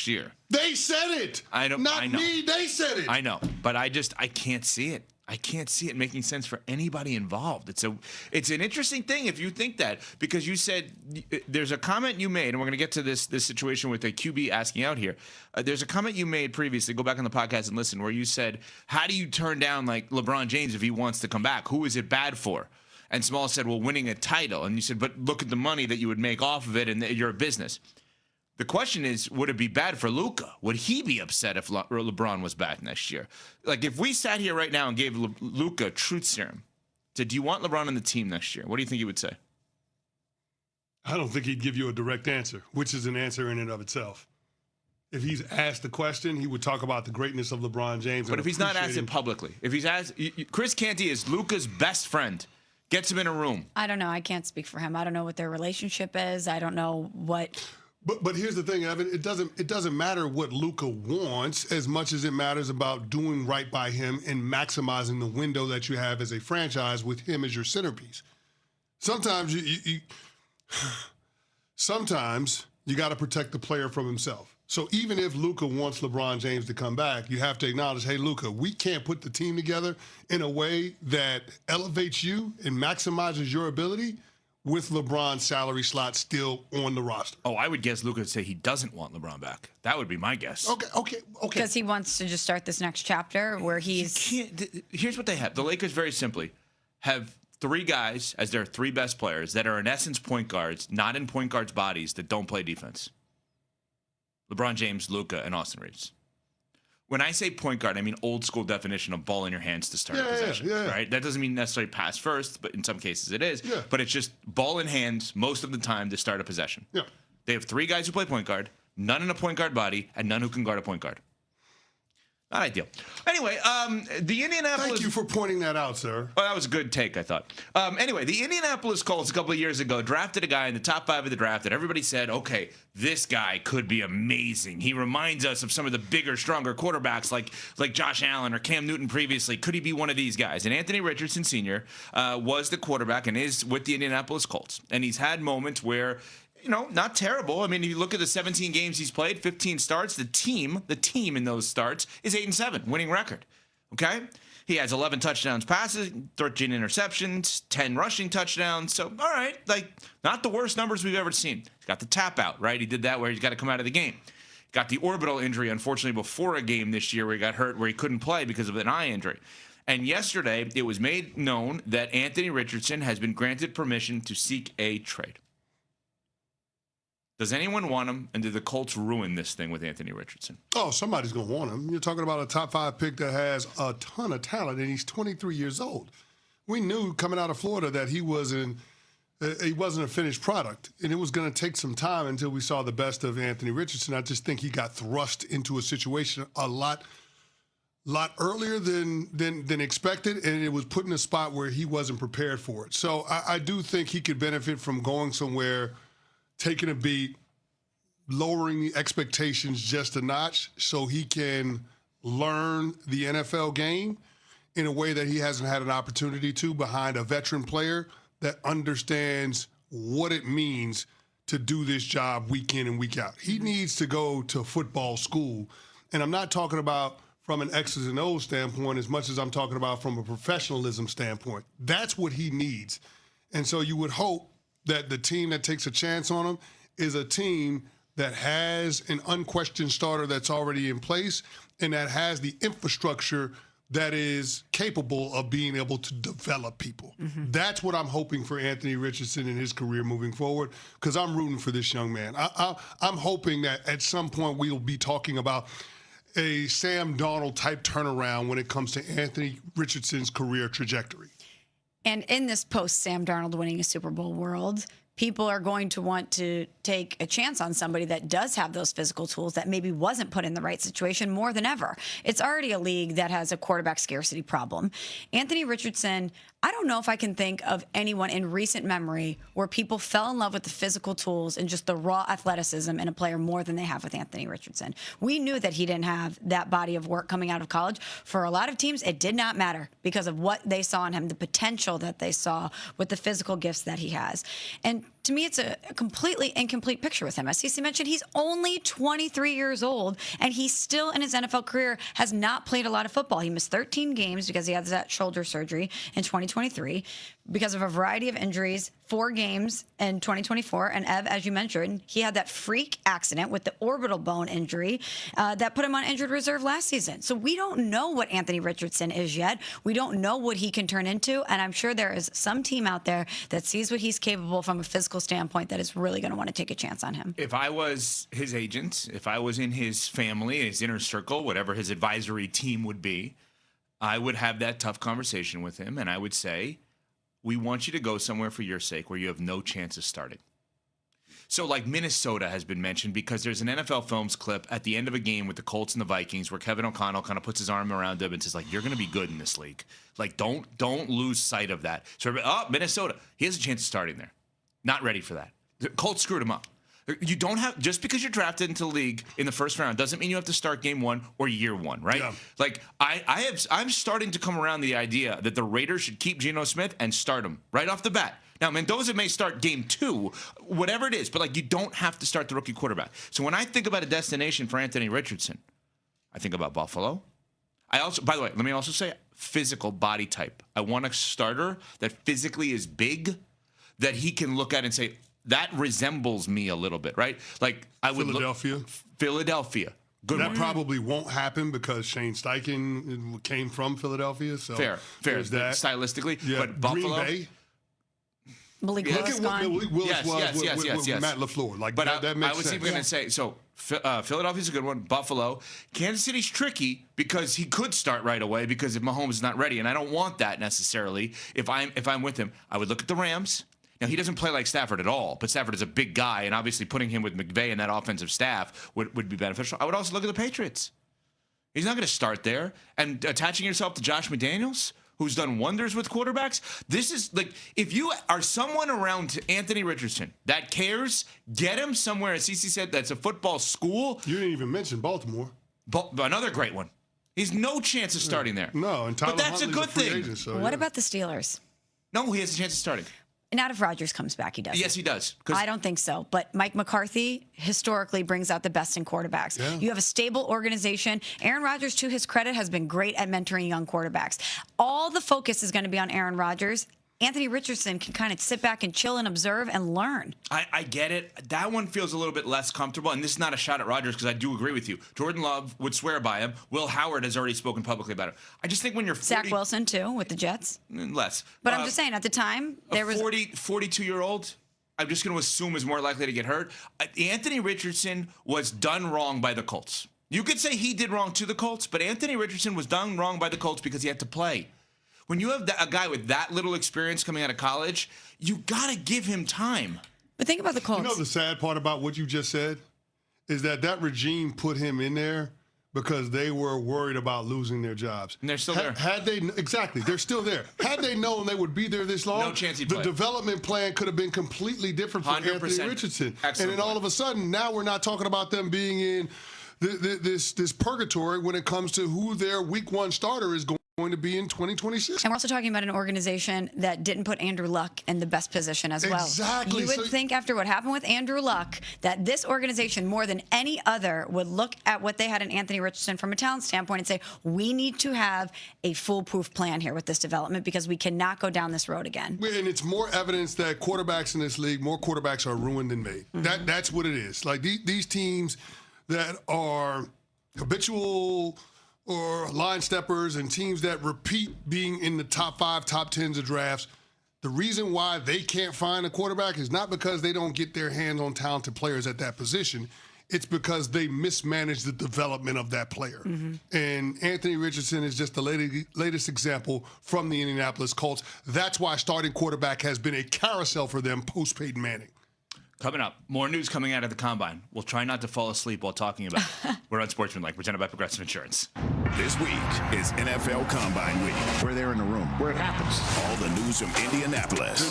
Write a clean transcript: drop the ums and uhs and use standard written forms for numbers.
next year. They said it. I know. Me. They said it. I know, but I can't see it. I can't see it making sense for anybody involved. It's an interesting thing if you think that, because you said there's a comment you made, and we're going to get to this situation with a QB asking out here. There's a comment you made previously. Go back on the podcast and listen, where you said, "How do you turn down like LeBron James if he wants to come back? Who is it bad for?" And Small said, "Well, winning a title." And you said, "But look at the money that you would make off of it, and you're a business." The question is, would it be bad for Luka? Would he be upset if LeBron was back next year? Like, if we sat here right now and gave Luka truth serum, do you want LeBron on the team next year? What do you think he would say? I don't think he'd give you a direct answer, which is an answer in and of itself. If he's asked the question, he would talk about the greatness of LeBron James. But if he's not asked it publicly, if he's asked, Chris Canty is Luka's best friend, gets him in a room. I don't know. I can't speak for him. I don't know what their relationship is. I don't know what... But here's the thing, Evan. It doesn't matter what Luka wants as much as it matters about doing right by him and maximizing the window that you have as a franchise with him as your centerpiece. Sometimes you got to protect the player from himself. So even if Luka wants LeBron James to come back, you have to acknowledge, hey, Luka, we can't put the team together in a way that elevates you and maximizes your ability with LeBron's salary slot still on the roster. Oh, I would guess Luka would say he doesn't want LeBron back. That would be my guess. Okay. Because he wants to just start this next chapter where he's... Here's what they have. The Lakers, very simply, have three guys as their three best players that are, in essence, point guards, not in point guards' bodies, that don't play defense. LeBron James, Luka, and Austin Reeves. When I say point guard, I mean old school definition of ball in your hands to start a possession. Right? That doesn't mean necessarily pass first, but in some cases it is. Yeah. But it's just ball in hands most of the time to start a possession. Yeah. They have three guys who play point guard, none in a point guard body, and none who can guard a point guard. Not ideal. Anyway, the Indianapolis... Thank you for pointing that out, sir. Well, that was a good take, I thought. Anyway, the Indianapolis Colts a couple of years ago drafted a guy in the top 5 of the draft that everybody said, okay, this guy could be amazing. He reminds us of some of the bigger, stronger quarterbacks like Josh Allen or Cam Newton previously. Could he be one of these guys? And Anthony Richardson Sr. Was the quarterback and is with the Indianapolis Colts. And he's had moments where... not terrible. I mean, if you look at the 17 games he's played, 15 starts, the team in those starts is 8-7, winning record. Okay? He has 11 touchdowns passes, 13 interceptions, 10 rushing touchdowns. So, all right, not the worst numbers we've ever seen. He's got the tap out, right? He did that where he's got to come out of the game. Got the orbital injury, unfortunately, before a game this year where he got hurt, where he couldn't play because of an eye injury. And yesterday, it was made known that Anthony Richardson has been granted permission to seek a trade. Does anyone want him, and did the Colts ruin this thing with Anthony Richardson? Oh, somebody's going to want him. You're talking about a top 5 pick that has a ton of talent, and he's 23 years old. We knew coming out of Florida that he wasn't a finished product, and it was going to take some time until we saw the best of Anthony Richardson. I just think he got thrust into a situation a lot earlier than expected, and it was put in a spot where he wasn't prepared for it. So I do think he could benefit from going somewhere, taking a beat, lowering the expectations just a notch so he can learn the NFL game in a way that he hasn't had an opportunity to behind a veteran player that understands what it means to do this job week in and week out. He needs to go to football school. And I'm not talking about from an X's and O's standpoint as much as I'm talking about from a professionalism standpoint. That's what he needs. And so you would hope that the team that takes a chance on him is a team that has an unquestioned starter that's already in place and that has the infrastructure that is capable of being able to develop people. Mm-hmm. That's what I'm hoping for Anthony Richardson in his career moving forward, because I'm rooting for this young man. I'm hoping that at some point we'll be talking about a Sam Darnold-type turnaround when it comes to Anthony Richardson's career trajectory. And in this post-Sam Darnold winning a Super Bowl world, people are going to want to take a chance on somebody that does have those physical tools that maybe wasn't put in the right situation more than ever. It's already a league that has a quarterback scarcity problem. Anthony Richardson, I don't know if I can think of anyone in recent memory where people fell in love with the physical tools and just the raw athleticism in a player more than they have with Anthony Richardson. We knew that he didn't have that body of work coming out of college. For a lot of teams, it did not matter because of what they saw in him, the potential that they saw with the physical gifts that he has. And to me, it's a completely incomplete picture with him. As CeCe mentioned, he's only 23 years old, and he still, in his NFL career, has not played a lot of football. He missed 13 games because he had that shoulder surgery in 2023 because of a variety of injuries, 4 games in 2024. And Ev, as you mentioned, he had that freak accident with the orbital bone injury that put him on injured reserve last season. So we don't know what Anthony Richardson is yet. We don't know what he can turn into. And I'm sure there is some team out there that sees what he's capable from a physical standpoint that is really going to want to take a chance on him. If I was his agent, if I was in his family, his inner circle, whatever his advisory team would be, I would have that tough conversation with him. And I would say, we want you to go somewhere for your sake where you have no chance of starting. So like Minnesota has been mentioned because there's an NFL Films clip at the end of a game with the Colts and the Vikings where Kevin O'Connell kind of puts his arm around him and says, like, you're going to be good in this league. Like, don't lose sight of that. So, Minnesota, he has a chance of starting there. Not ready for that. The Colts screwed him up. You don't have, just because you're drafted into the league in the first round doesn't mean you have to start game 1 or year 1, right? Yeah. Like I'm starting to come around the idea that the Raiders should keep Geno Smith and start him right off the bat. Now, Mendoza may start game 2, whatever it is, but like you don't have to start the rookie quarterback. So when I think about a destination for Anthony Richardson, I think about Buffalo. I also, by the way, let me also say physical body type. I want a starter that physically is big, that he can look at and say, that resembles me a little bit, right? Like I would Philadelphia. Good that one. Probably won't happen because Shane Steichen came from Philadelphia. So fair. That. Stylistically, yeah. But Buffalo. Green Bay. Malik Willis gone. Malik Willis was with Matt LaFleur. Like, but that makes I was sense. even going to say, so Philadelphia's a good one. Buffalo. Kansas City's tricky because he could start right away because if Mahomes is not ready, and I don't want that necessarily. If I'm with him, I would look at the Rams. Now, he doesn't play like Stafford at all, but Stafford is a big guy, and obviously putting him with McVay and that offensive staff would be beneficial. I would also look at the Patriots. He's not going to start there. And attaching yourself to Josh McDaniels, who's done wonders with quarterbacks, this is like, if you are someone around Anthony Richardson that cares, get him somewhere, as CeCe said, that's a football school. You didn't even mention Baltimore. Another great one. He's no chance of starting there. No, and Tyler but that's Huntley's a good thing. Agent, so, what about the Steelers? No, he has a chance of starting. Not if Rodgers comes back, he does. Yes, he does. I don't think so. But Mike McCarthy historically brings out the best in quarterbacks. Yeah. You have a stable organization. Aaron Rodgers, to his credit, has been great at mentoring young quarterbacks. All the focus is going to be on Aaron Rodgers. Anthony Richardson can kind of sit back and chill and observe and learn. I get it. That one feels a little bit less comfortable. And this is not a shot at Rodgers because I do agree with you. Jordan Love would swear by him. Will Howard has already spoken publicly about him. I just think when you're 40, Zach Wilson, too, with the Jets. Less. But I'm just saying, at the time, there was 42-year-old, I'm just going to assume is more likely to get hurt. Anthony Richardson was done wrong by the Colts. You could say he did wrong to the Colts, but Anthony Richardson was done wrong by the Colts because he had to play. When you have a guy with that little experience coming out of college, you got to give him time. But think about the Colts. You know the sad part about what you just said is that regime put him in there because they were worried about losing their jobs. And they're still there. Exactly, they're still there. Had they known they would be there this long, no chance he'd play. The development plan could have been completely different for 100%. Anthony Richardson. Excellent and then all of a sudden, now we're not talking about them being in this purgatory when it comes to who their week 1 starter is going to be in 2026. And we're also talking about an organization that didn't put Andrew Luck in the best position as well. Exactly. You would think after what happened with Andrew Luck that this organization, more than any other, would look at what they had in Anthony Richardson from a talent standpoint and say, we need to have a foolproof plan here with this development because we cannot go down this road again. And it's more evidence that quarterbacks in this league, more quarterbacks are ruined than made. Mm-hmm. That's what it is. Like these teams that are habitual or line steppers and teams that repeat being in the top 5, top 10s of drafts, the reason why they can't find a quarterback is not because they don't get their hands on talented players at that position. It's because they mismanage the development of that player. Mm-hmm. And Anthony Richardson is just the latest example from the Indianapolis Colts. That's why starting quarterback has been a carousel for them post-Peyton Manning. Coming up, more news coming out of the Combine. We'll try not to fall asleep while talking about it. We're on Sportsmanlike, presented by Progressive Insurance. This week is NFL Combine Week. We're there in the room where it happens. All the news from Indianapolis.